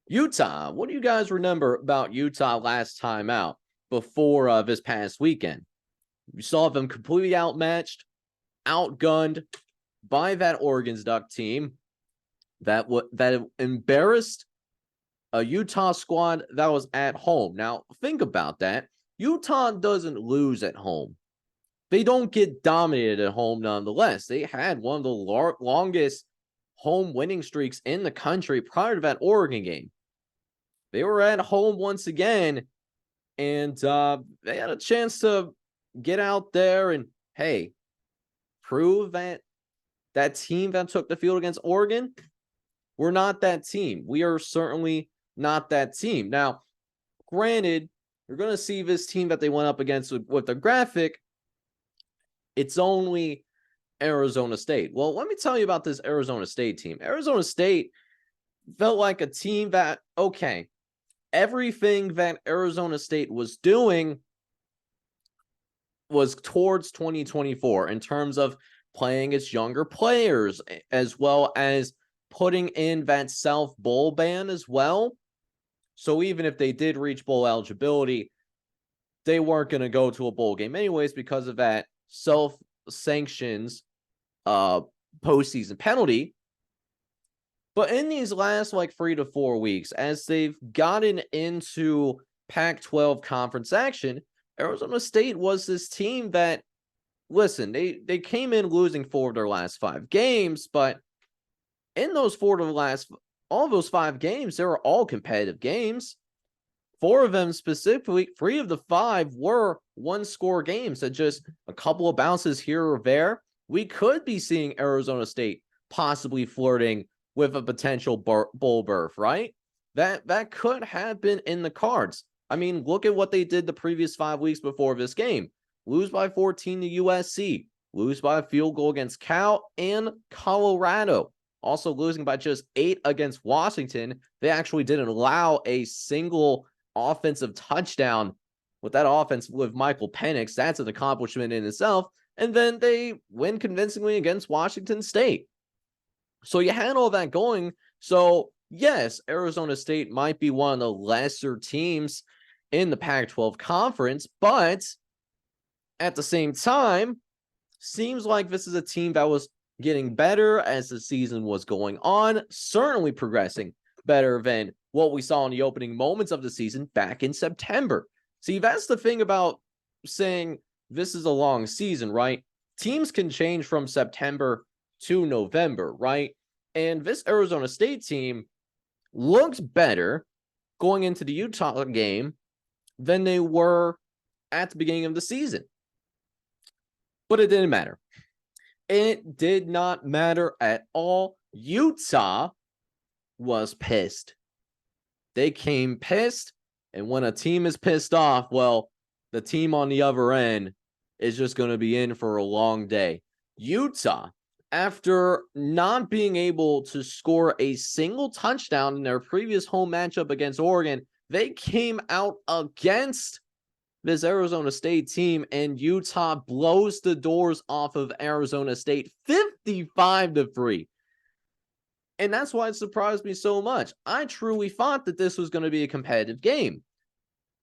Utah. What do you guys remember about Utah last time out before this past weekend? You saw them completely outmatched, outgunned by that Oregon's Duck team that embarrassed a Utah squad that was at home. Now, think about that. Utah doesn't lose at home. They don't get dominated at home nonetheless. They had one of the longest home winning streaks in the country prior to that Oregon game. They were at home once again, and they had a chance to get out there and, hey, prove that team that took the field against Oregon, we're not that team. We are certainly not that team. Now, granted, you're going to see this team that they went up against with the graphic. It's only Arizona State. Well, let me tell you about this Arizona State team. Arizona State felt like a team that, okay, everything that Arizona State was doing was towards 2024 in terms of playing its younger players, as well as putting in that self-bowl ban as well. So even if they did reach bowl eligibility, they weren't going to go to a bowl game anyways because of that self-sanctions postseason penalty. But in these last 3 to 4 weeks, as they've gotten into Pac-12 conference action, Arizona State was this team that, listen, they came in losing 4 of their last 5 games, but in those 4 of the last, all of those 5 games, they were all competitive games. 4 of them specifically, 3 of the 5 were one-score games, so just a couple of bounces here or there. We could be seeing Arizona State possibly flirting with a potential bowl berth, right? That could have been in the cards. I mean, look at what they did the previous 5 weeks before this game. Lose by 14 to USC, lose by a field goal against Cal and Colorado. Also losing by just 8 against Washington. They actually didn't allow a single offensive touchdown with that offense with Michael Penix. That's an accomplishment in itself. And then they win convincingly against Washington State. So you had all that going. So yes, Arizona State might be one of the lesser teams in the Pac-12 conference, but at the same time, seems like this is a team that was getting better as the season was going on, certainly progressing better than what we saw in the opening moments of the season back in September. See, that's the thing about saying this is a long season, right? Teams can change from September to November, right? And this Arizona State team looked better going into the Utah game than they were at the beginning of the season. But it didn't matter. It did not matter at all. Utah was pissed. They came pissed, and when a team is pissed off, well, the team on the other end is just going to be in for a long day. Utah, after not being able to score a single touchdown in their previous home matchup against Oregon, they came out against this Arizona State team, and Utah blows the doors off of Arizona State 55-3. And that's why it surprised me so much. I truly thought that this was going to be a competitive game.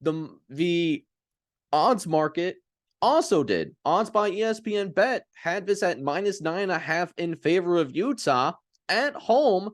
The odds market also did. Odds by ESPN Bet had this at -9.5 in favor of Utah at home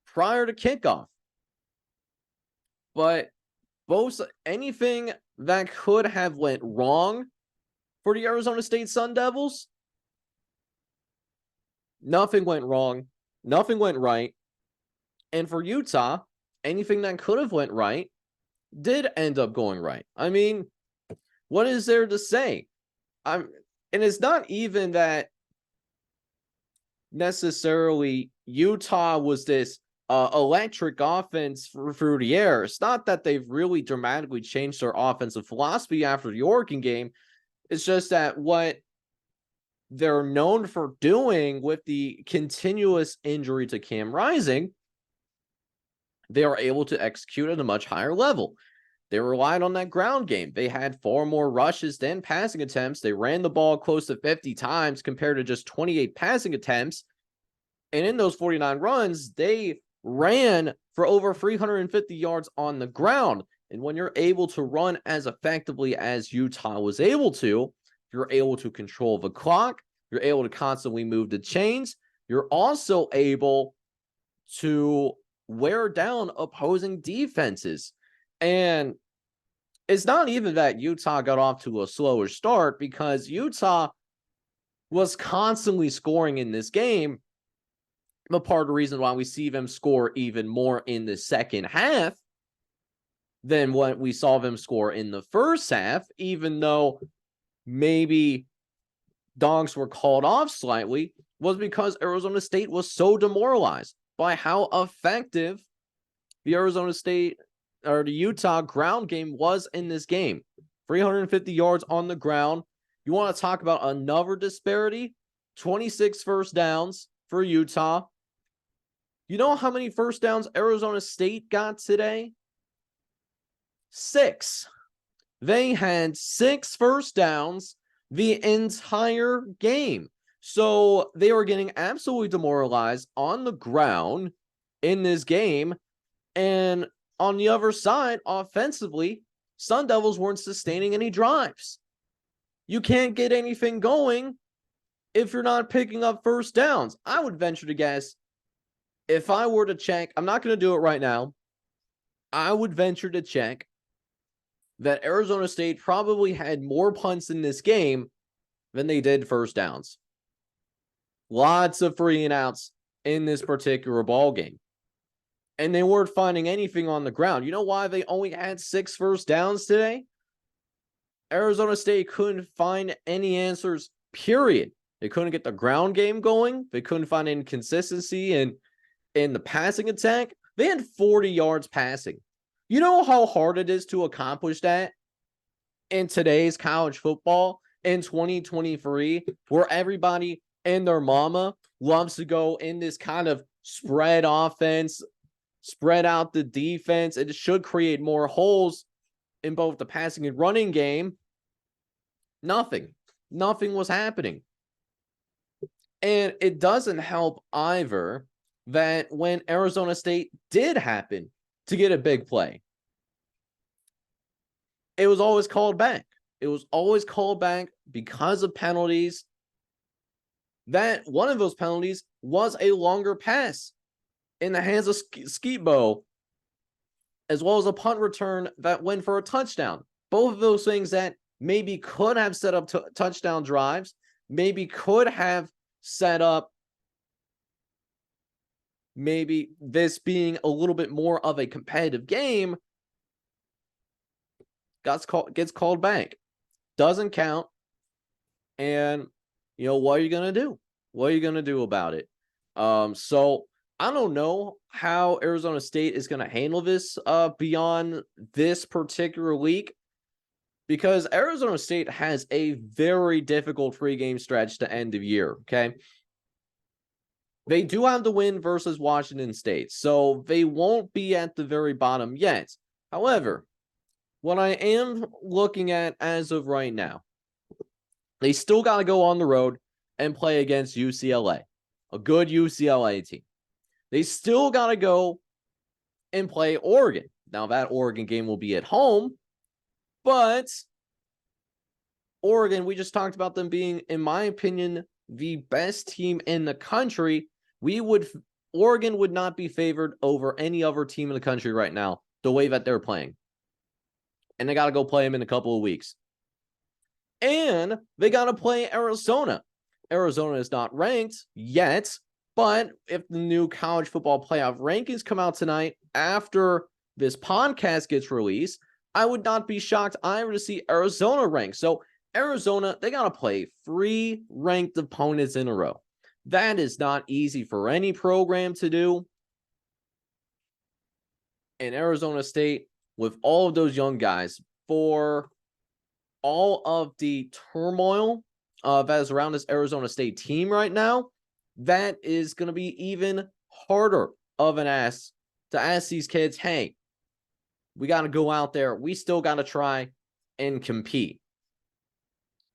prior to kickoff. But both anything that could have went wrong for the Arizona State Sun Devils, nothing went wrong. Nothing went right. And for Utah, anything that could have went right did end up going right. I mean, what is there to say? And it's not even that necessarily Utah was this electric offense through the air. It's not that they've really dramatically changed their offensive philosophy after the Oregon game. It's just that what they're known for doing with the continuous injury to Cam Rising, they are able to execute at a much higher level. They relied on that ground game. They had 4 more rushes than passing attempts. They ran the ball close to 50 times compared to just 28 passing attempts. And in those 49 runs, they ran for over 350 yards on the ground. And when you're able to run as effectively as Utah was able to, you're able to control the clock. You're able to constantly move the chains. You're also able to wear down opposing defenses. And it's not even that Utah got off to a slower start, because Utah was constantly scoring in this game. But part of the reason why we see them score even more in the second half than what we saw them score in the first half, even though maybe dogs were called off slightly, was because Arizona State was so demoralized by how effective the Arizona State or the Utah ground game was in this game. 350 yards on the ground. You want to talk about another disparity? 26 first downs for Utah. You know how many first downs Arizona State got today? 6. They had 6 first downs the entire game. So they were getting absolutely demoralized on the ground in this game. And on the other side, offensively, Sun Devils weren't sustaining any drives. You can't get anything going if you're not picking up first downs. I would venture to guess, if I were to check, I'm not going to do it right now, I would venture to check that Arizona State probably had more punts in this game than they did first downs. Lots of 3 and outs in this particular ball game. And they weren't finding anything on the ground. You know why they only had 6 first downs today? Arizona State couldn't find any answers, period. They couldn't get the ground game going. They couldn't find any consistency in the passing attack. They had 40 yards passing. You know how hard it is to accomplish that in today's college football in 2023, where everybody and their mama loves to go in this kind of spread offense, spread out the defense. It should create more holes in both the passing and running game. Nothing was happening. And it doesn't help either that when Arizona State did happen to get a big play, it was always called back. It was always called back because of penalties. That one of those penalties was a longer pass in the hands of Skeetbo, as well as a punt return that went for a touchdown. Both of those things that maybe could have set up touchdown drives, maybe could have set up maybe this being a little bit more of a competitive game, gets called back. Doesn't count. And, you know, what are you going to do? What are you going to do about it? So I don't know how Arizona State is going to handle this beyond this particular week, because Arizona State has a very difficult 3-game stretch to end of year, okay? They do have the win versus Washington State, so they won't be at the very bottom yet. However, what I am looking at as of right now, they still got to go on the road and play against UCLA, a good UCLA team. They still got to go and play Oregon. Now, that Oregon game will be at home, but Oregon, we just talked about them being, in my opinion, the best team in the country. Oregon would not be favored over any other team in the country right now, the way that they're playing. And they got to go play them in a couple of weeks. And they got to play Arizona. Arizona is not ranked yet, but if the new college football playoff rankings come out tonight after this podcast gets released, I would not be shocked either to see Arizona ranked. So Arizona, they got to play 3 ranked opponents in a row. That is not easy for any program to do. And Arizona State, with all of those young guys, for all of the turmoil that is around this Arizona State team right now, that is going to be even harder of an ask to ask these kids, hey, we got to go out there. We still got to try and compete.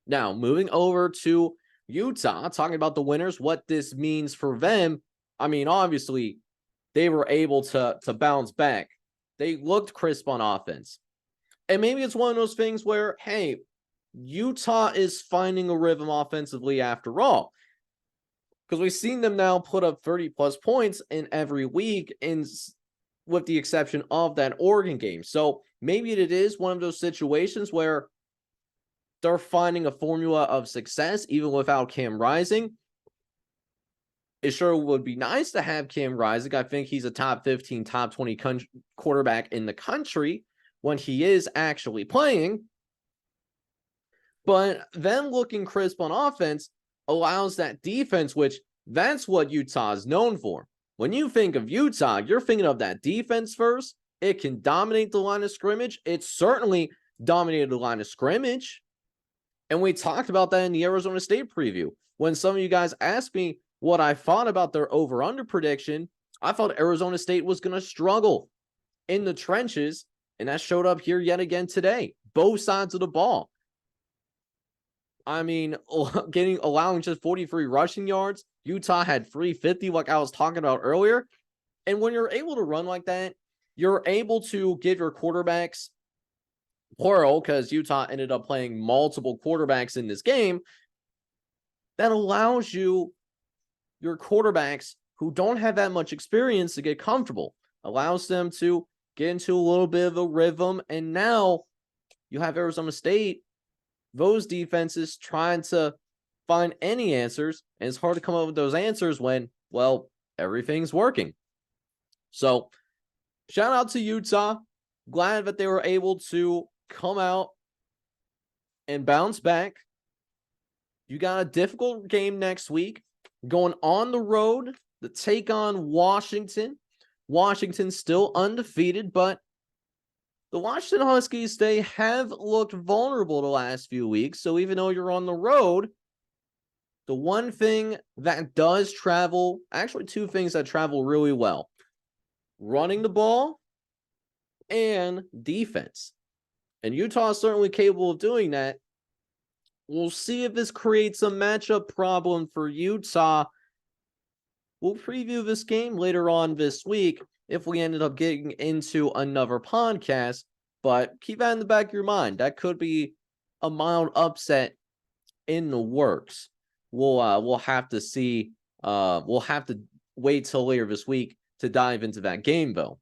Now, moving over to Utah, talking about the winners, what this means for them. I mean, obviously, they were able to bounce back. They looked crisp on offense. And maybe it's one of those things where, hey, Utah is finding a rhythm offensively after all. Because we've seen them now put up 30-plus points in every week, with the exception of that Oregon game. So maybe it is one of those situations where they're finding a formula of success even without Cam Rising. It sure would be nice to have Cam Rising. I think he's a top 15, top 20 quarterback in the country when he is actually playing. But them looking crisp on offense allows that defense, which that's what Utah is known for. When you think of Utah, you're thinking of that defense first. It can dominate the line of scrimmage. It certainly dominated the line of scrimmage. And we talked about that in the Arizona State preview. When some of you guys asked me what I thought about their over-under prediction, I thought Arizona State was going to struggle in the trenches, and that showed up here yet again today. Both sides of the ball. I mean, allowing just 43 rushing yards. Utah had 350, like I was talking about earlier. And when you're able to run like that, you're able to give your quarterbacks, plural, because Utah ended up playing multiple quarterbacks in this game, that allows your quarterbacks who don't have that much experience to get comfortable, allows them to get into a little bit of a rhythm. And now you have Arizona State, those defenses trying to find any answers, and it's hard to come up with those answers when, well, everything's working. So shout out to Utah. Glad that they were able to come out and bounce back. You got a difficult game next week, going on the road to take on Washington. Washington's still undefeated, but the Washington Huskies, they have looked vulnerable the last few weeks. So even though you're on the road, the one thing that does travel, actually two things that travel really well, running the ball and defense. And Utah is certainly capable of doing that. We'll see if this creates a matchup problem for Utah. We'll preview this game later on this week if we ended up getting into another podcast. But keep that in the back of your mind. That could be a mild upset in the works. We'll have to see. We'll have to wait till later this week to dive into that game, though.